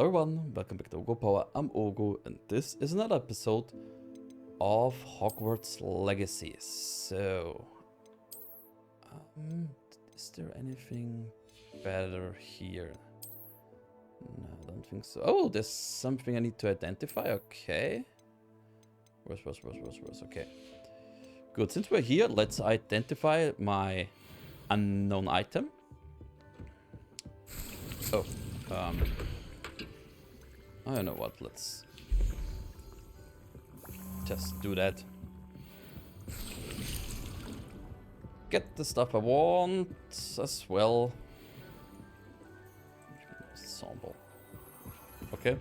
Hello everyone, welcome back to Oghupower. I'm Oghu, and this is another episode of Hogwarts Legacy. So, is there anything better here? No, I don't think so. Oh, there's something I need to identify. Okay. Where's? Okay. Good. Since we're here, let's identify my unknown item. Oh, I don't know what, let's just do that. Get the stuff I want as well. Ensemble. Okay.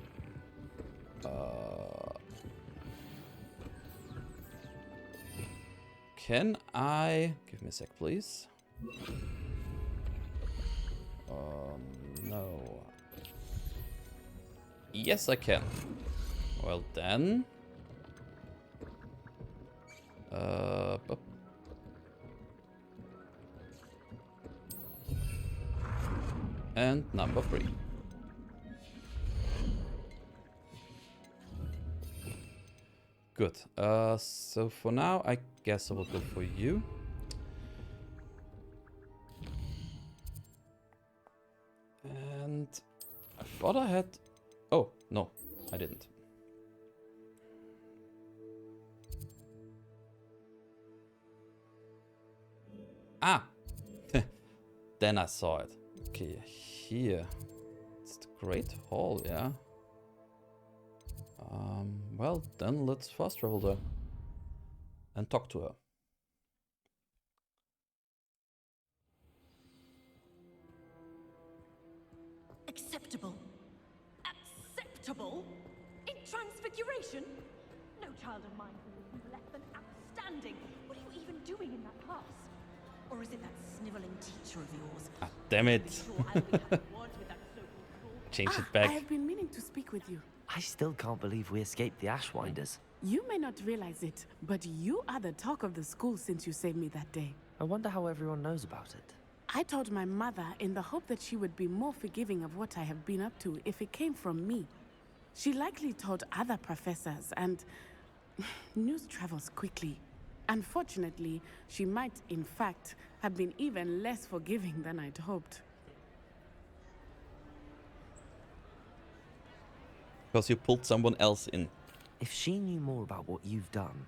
Can I... Give me a sec, please. No. Yes, I can. Well then. And number 3. Good. So for now, I guess I will go for you. And I thought I had... Oh, no, I didn't. Ah! Then I saw it. Okay, here. It's the Great Hall, yeah. Well, then let's fast travel there. And talk to her. Acceptable. Acceptable? In transfiguration? No child of mine can be less than outstanding. What are you even doing in that class? Or is it that sniveling teacher of yours? Ah, damn it. Change it back. I have been meaning to speak with you. I still can't believe we escaped the Ashwinders. You may not realize it, but you are the talk of the school since you saved me that day. I wonder how everyone knows about it. I told my mother in the hope that she would be more forgiving of what I have been up to if it came from me. She likely told other professors, and news travels quickly. Unfortunately, she might, in fact, have been even less forgiving than I'd hoped. Because you pulled someone else in. If she knew more about what you've done,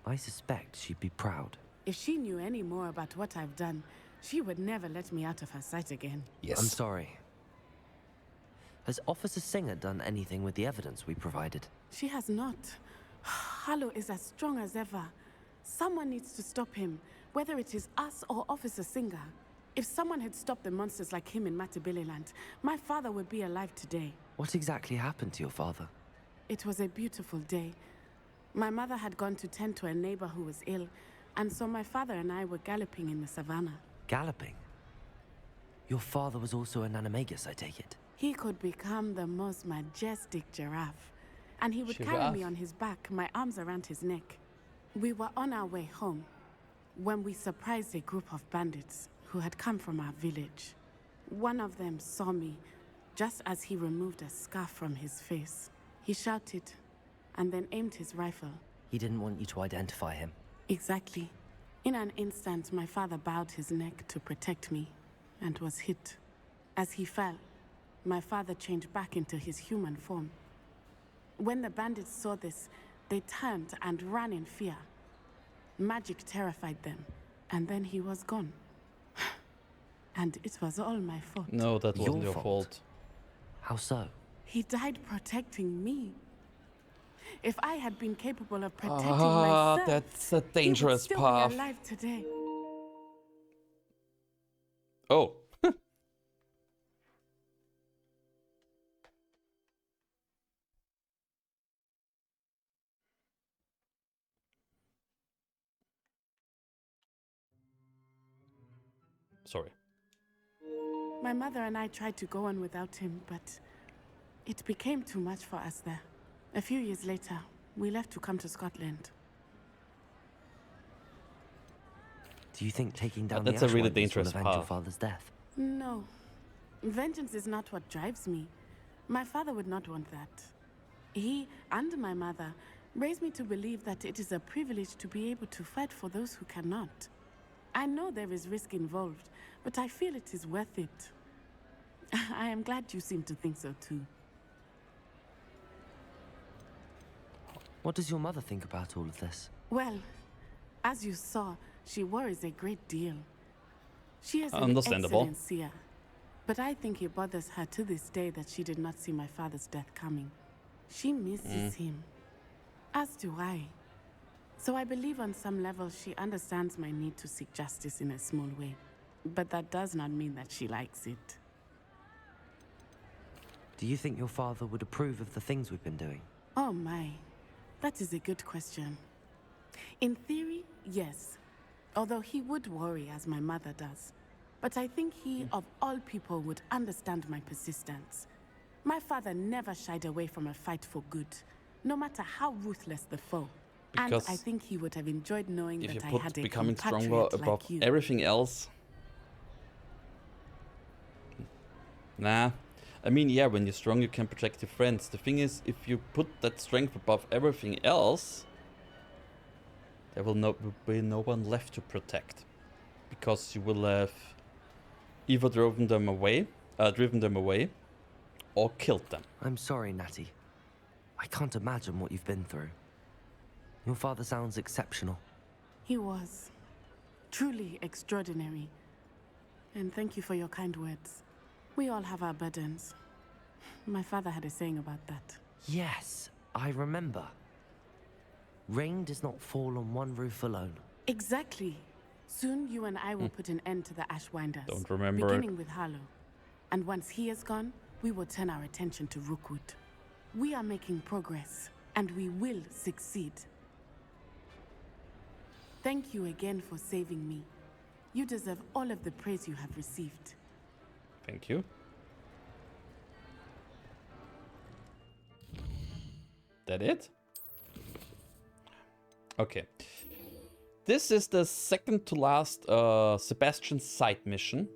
I suspect she'd be proud. If she knew any more about what I've done, she would never let me out of her sight again. Yes. I'm sorry. Has Officer Singer done anything with the evidence we provided? She has not. Harlow is as strong as ever. Someone needs to stop him, whether it is us or Officer Singer. If someone had stopped the monsters like him in Matabeleland, my father would be alive today. What exactly happened to your father? It was a beautiful day. My mother had gone to tend to a neighbor who was ill, and so my father and I were galloping in the savannah. Galloping? Your father was also an animagus, I take it? He could become the most majestic giraffe, and he would carry me on his back, my arms around his neck. We were on our way home when we surprised a group of bandits who had come from our village. One of them saw me just as he removed a scarf from his face. He shouted and then aimed his rifle. He didn't want you to identify him. Exactly. In an instant, my father bowed his neck to protect me and was hit. As he fell, my father changed back into his human form. When the bandits saw this, they turned and ran in fear. Magic terrified them, and then he was gone. And it was all my fault. No, that wasn't your fault. How so? He died protecting me. If I had been capable of protecting myself, that's a dangerous he would still path. be alive today. Oh. Sorry. My mother and I tried to go on without him, but it became too much for us there. A few years later, we left to come to Scotland. Do you think taking down that's the a really Ashwinders dangerous will avenge your path. father's death? No. Vengeance is not what drives me. My father would not want that. He and my mother raised me to believe that it is a privilege to be able to fight for those who cannot. I know there is risk involved, but I feel it is worth it. I am glad you seem to think so too. What does your mother think about all of this? Well, as you saw, she worries a great deal. She is an Understandable. excellent seer, but I think it bothers her to this day that she did not see my father's death coming. She misses him, as do I. So I believe on some level she understands my need to seek justice in a small way. But that does not mean that she likes it. Do you think your father would approve of the things we've been doing? Oh my, that is a good question. In theory, yes. Although he would worry as my mother does. But I think he, of all people, would understand my persistence. My father never shied away from a fight for good, no matter how ruthless the foe. Because and I think he would have enjoyed knowing if that you I put had a becoming stronger compatriot above like you. everything else. Nah. I mean, yeah, when you're strong, you can protect your friends. The thing is, if you put that strength above everything else, there will be no one left to protect. Because you will have either driven them away, or killed them. I'm sorry, Natty. I can't imagine what you've been through. Your father sounds exceptional. He was truly extraordinary. And thank you for your kind words. We all have our burdens. My father had a saying about that. Yes, I remember. Rain does not fall on one roof alone. Exactly. Soon you and I will put an end to the Ashwinders. Don't remember. Beginning with Harlow. And once he is gone, we will turn our attention to Rookwood. We are making progress, and we will succeed. Thank you again for saving me. You deserve all of the praise you have received. Thank you. That it? Okay. This is the second to last Sebastian side mission.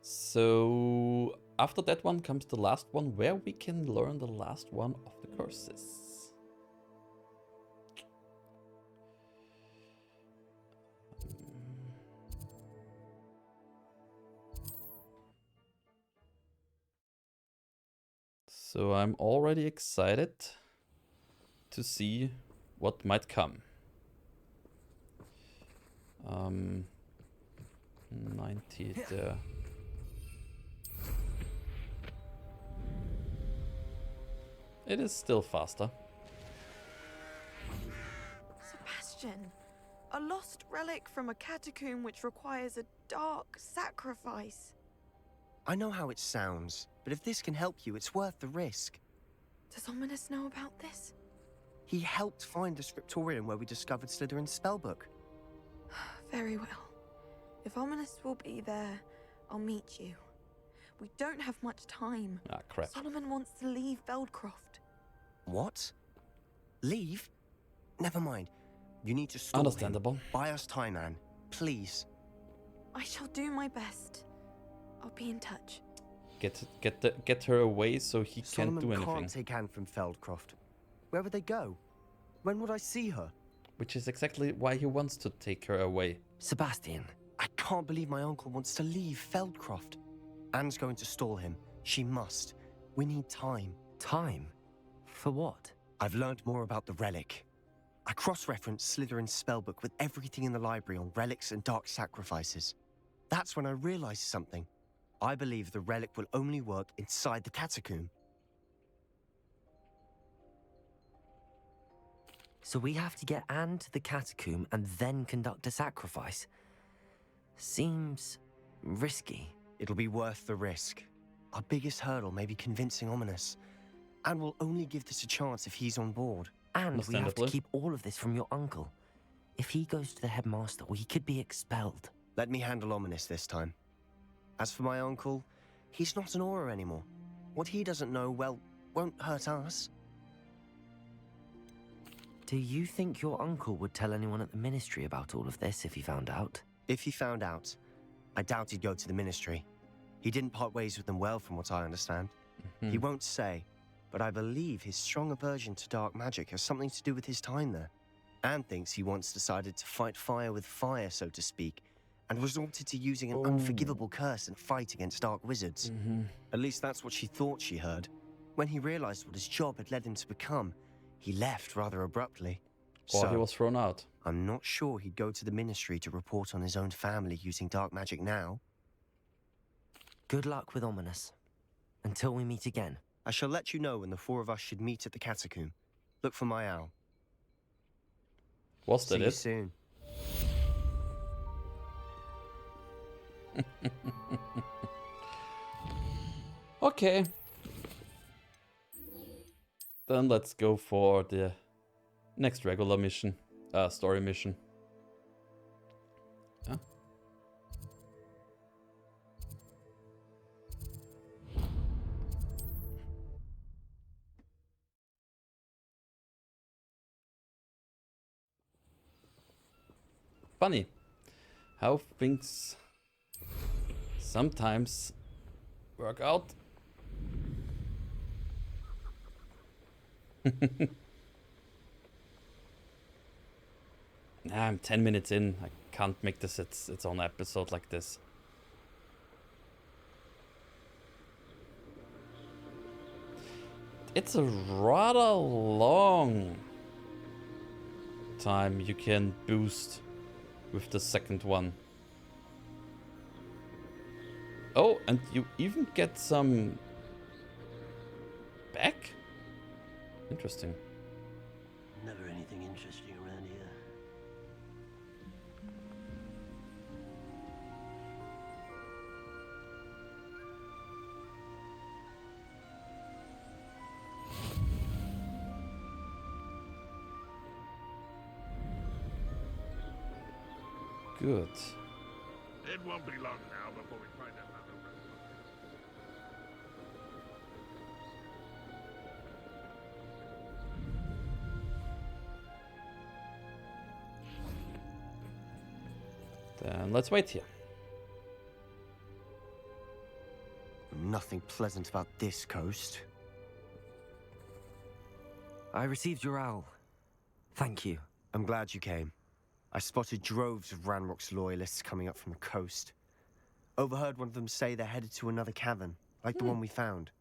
So after that one comes the last one where we can learn the last one of the curses. So I'm already excited to see what might come. 90 there. It is still faster. Sebastian, a lost relic from a catacomb which requires a dark sacrifice. I know how it sounds, but if this can help you, it's worth the risk. Does Ominous know about this? He helped find the scriptorium where we discovered Slytherin's spellbook. Very well. If Ominous will be there, I'll meet you. We don't have much time. Ah, crap. Solomon wants to leave Veldcroft. What? Leave? Never mind. You need to stall Understandable. him. Buy us time, Anne. Please. I shall do my best. I'll be in touch. Get her away so he can't do Solomon anything. can't take Anne from Feldcroft. Where would they go? When would I see her? Which is exactly why he wants to take her away. Sebastian, I can't believe my uncle wants to leave Feldcroft. Anne's going to stall him. She must. We need time. time? For what? I've learned more about the relic. I cross-referenced Slytherin's spellbook with everything in the library on relics and dark sacrifices. That's when I realized something. I believe the relic will only work inside the catacomb. So we have to get Anne to the catacomb and then conduct a sacrifice? Seems risky. It'll be worth the risk. Our biggest hurdle may be convincing Ominous. And we'll only give this a chance if he's on board. And we have to Understandably. keep all of this from your uncle. If he goes to the headmaster, well, he could be expelled. Let me handle Ominous this time. As for my uncle, he's not an Auror anymore. What he doesn't know, well, won't hurt us. Do you think your uncle would tell anyone at the ministry about all of this if he found out? If he found out, I doubt he'd go to the ministry. He didn't part ways with them well, from what I understand. He won't say, but I believe his strong aversion to dark magic has something to do with his time there. Anne thinks he once decided to fight fire with fire, so to speak, and resorted to using an unforgivable curse in a fight against dark wizards. At least that's what she thought she heard. When he realized what his job had led him to become, he left rather abruptly. Or he was thrown out. I'm not sure he'd go to the ministry to report on his own family using dark magic now. Good luck with Ominous. Until we meet again. I shall let you know when the four of us should meet at the catacomb. Look for my owl. Was that See you it? soon. Okay. Then let's go for the next regular mission. Story mission. Huh? Funny how things sometimes work out. I'm 10 minutes in. I can't make this its own episode like this. It's a rather long time you can boost with the second one. Oh, and you even get some back? Interesting. Never anything interesting around here. Good. It won't be long now before we find another room. Then let's wait here. Nothing pleasant about this coast. I received your owl. Thank you. I'm glad you came. I spotted droves of Ranrock's loyalists coming up from the coast. Overheard one of them say they're headed to another cavern, like the one we found.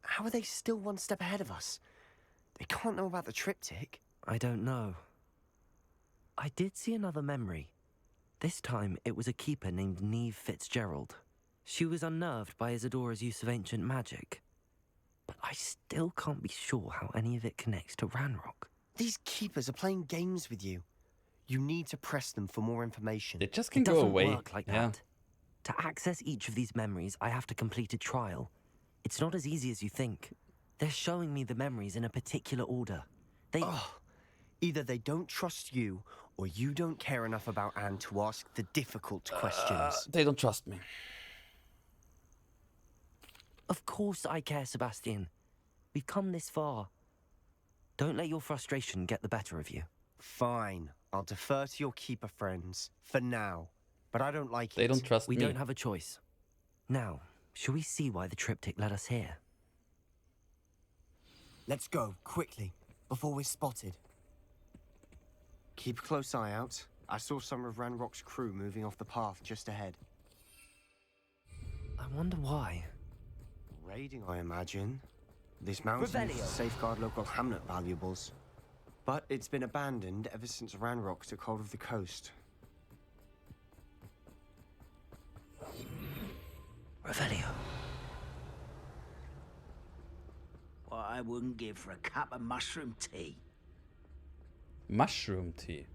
How are they still one step ahead of us? They can't know about the triptych. I don't know. I did see another memory. This time, it was a keeper named Neve Fitzgerald. She was unnerved by Isadora's use of ancient magic. But I still can't be sure how any of it connects to Ranrock. These keepers are playing games with you. You need to press them for more information. It just can It go doesn't away. work like that. To access each of these memories, I have to complete a trial. It's not as easy as you think. They're showing me the memories in a particular order. Either they don't trust you, or you don't care enough about Anne to ask the difficult questions. They don't trust me. Of course I care, Sebastian. We've come this far. Don't let your frustration get the better of you. Fine. I'll defer to your keeper friends, for now. But I don't like it. They don't trust me. We don't have a choice. Now, shall we see why the triptych led us here? Let's go, quickly, before we're spotted. Keep a close eye out. I saw some of Ranrock's crew moving off the path just ahead. I wonder why. Raiding, I imagine. This mountain is to safeguard local hamlet valuables. But it's been abandoned ever since Ranrock took hold of the coast. Revelio. What I wouldn't give for a cup of mushroom tea. Mushroom tea.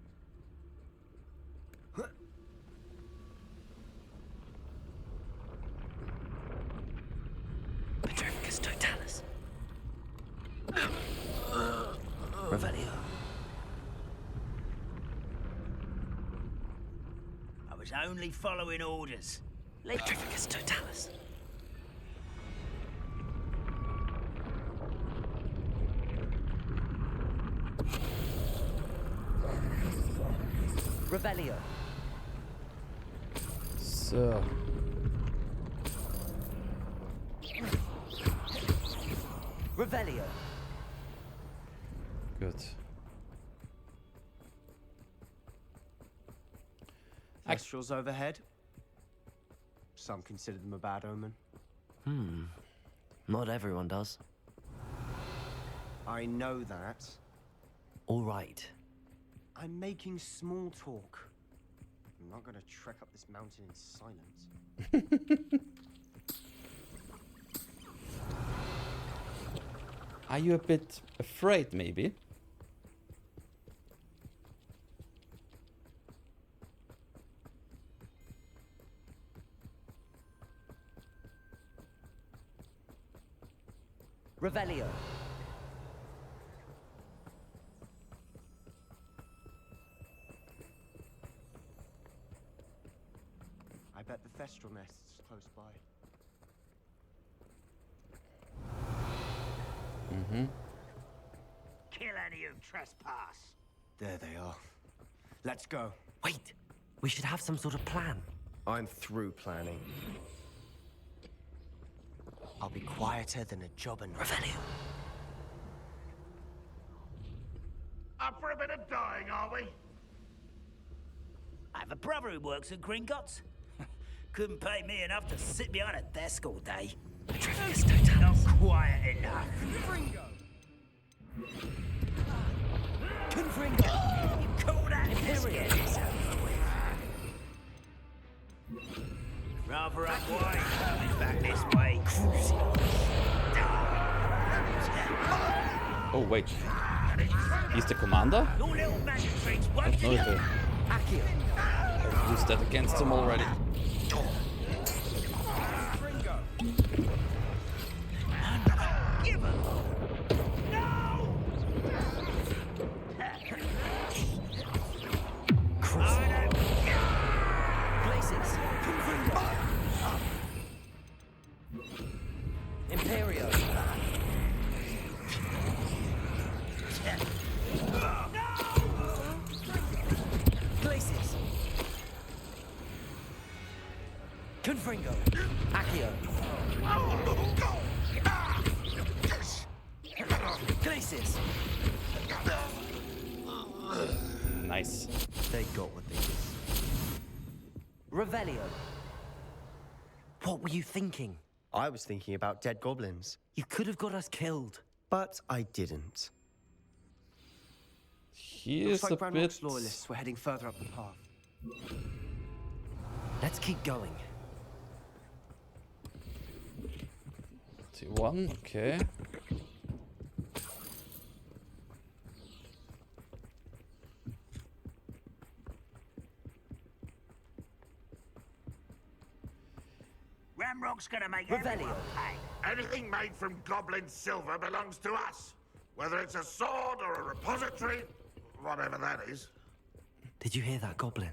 Petrificus totalis. Revelio. I was only following orders. Petrificus totalis. Revelio. So. Revelio. Good. Kestrels overhead. Some consider them a bad omen. Not everyone does. I know that. All right. I'm making small talk. I'm not gonna trek up this mountain in silence. Are you a bit afraid, maybe? Revelio. I bet the Thestral nest's close by. Kill any who trespass. There they are. Let's go. Wait. We should have some sort of plan. I'm through planning. I'll be quieter than a job and Revelio. Up for a bit of dying, are we? I have a brother who works at Gringotts. Couldn't pay me enough to sit behind a desk all day. Not quiet enough. Confringo. You call that Imperial. Rather unwise coming back this way. Oh, wait. He's the commander? Your little magic tricks won't No, be the... Accio. I've used that against him already. give up. No! Places. Confringo. Imperio. Places. Confringo. Accio. Places. Nice. They got what they did. Revelio. What were you thinking? I was thinking about dead goblins, You could have got us killed. but I didn't. He Looks is like a Ranrock's bit... loyalists were heading further up the path. Let's keep going. T1, okay. Ramrock's gonna make Revelio. everyone pay. Anything made from goblin silver belongs to us. Whether it's a sword or a repository, whatever that is. Did you hear that, Goblin?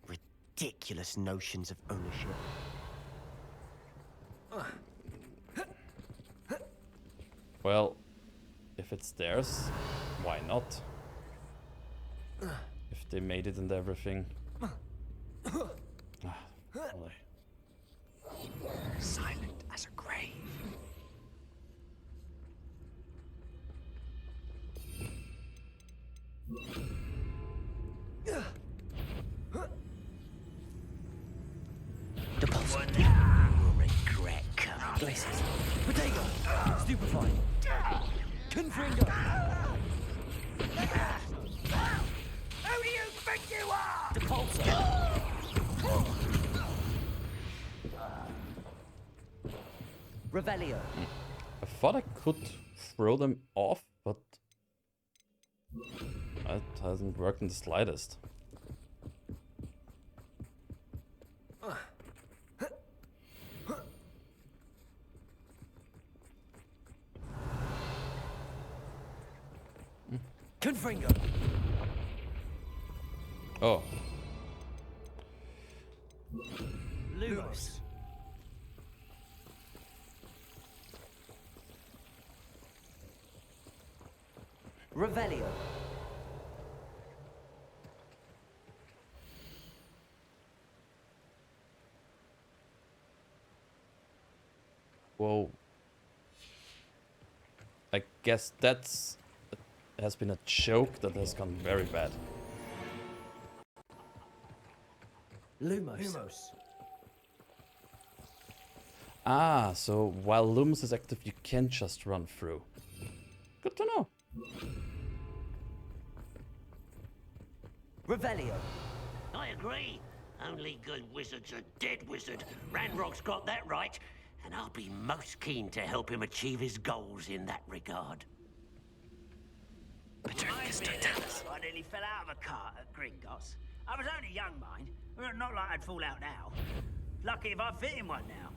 Ridiculous notions of ownership. Well, if it's theirs, why not? If they made it and everything. Ah, really. Silent as a grave. One day you'll regret coming. Places. Potato. Stupefy. Confringo. Who do you think you are? Depulsor. Revelio. I thought I could throw them off, but that hasn't worked in the slightest. Confringo. Oh, Lumos. Revelio. whoa. I guess that's has been a joke that has gone very bad. Lumos. Ah, so while Lumos is active, you can just run through. Good to know. Revelio. I agree. Only good wizards are dead wizard. Ranrock's got that right, and I'll be most keen to help him achieve his goals in that regard. I nearly fell out of a cart at Gringotts. I was only young, mind. Not like I'd fall out now. Lucky if I fit in one now.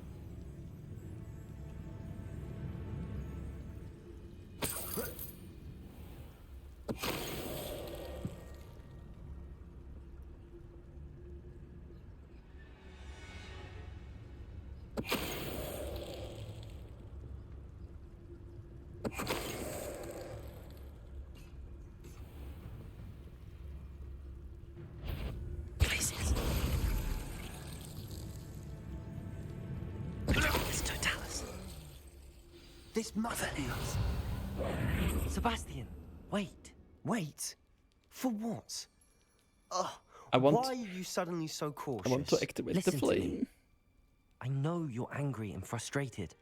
This must be us. Sebastian, wait. Wait. For what? Ugh. I want- Why are you suddenly so cautious? I want to activate Listen the to me. flame. I know you're angry and frustrated,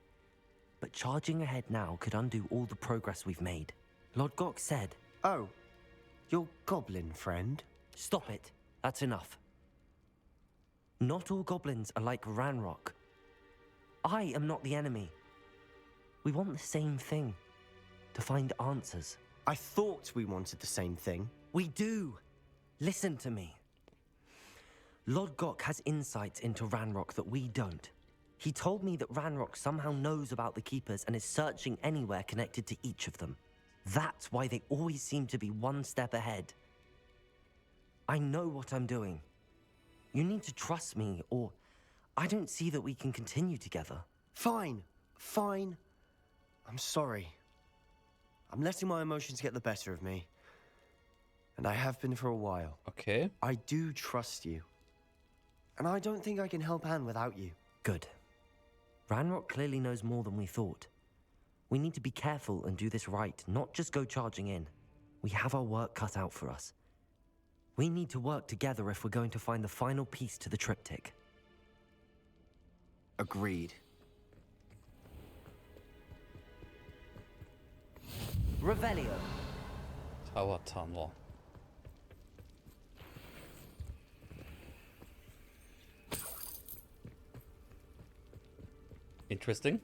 but charging ahead now could undo all the progress we've made. Lord Gok said, Oh, your goblin friend? stop it. That's enough. Not all goblins are like Ranrock. I am not the enemy. We want the same thing. To find answers. I thought we wanted the same thing. We do. Listen to me. Lord Gok has insights into Ranrock that we don't. He told me that Ranrock somehow knows about the Keepers and is searching anywhere connected to each of them. That's why they always seem to be one step ahead. I know what I'm doing. You need to trust me, or I don't see that we can continue together. Fine. Fine. I'm sorry. I'm letting my emotions get the better of me. And I have been for a while. Okay. I do trust you. And I don't think I can help Anne without you. Good. Ranrock clearly knows more than we thought. We need to be careful and do this right, not just go charging in. We have our work cut out for us. We need to work together if we're going to find the final piece to the triptych. Agreed. Revelio. Tower tunnel. Interesting.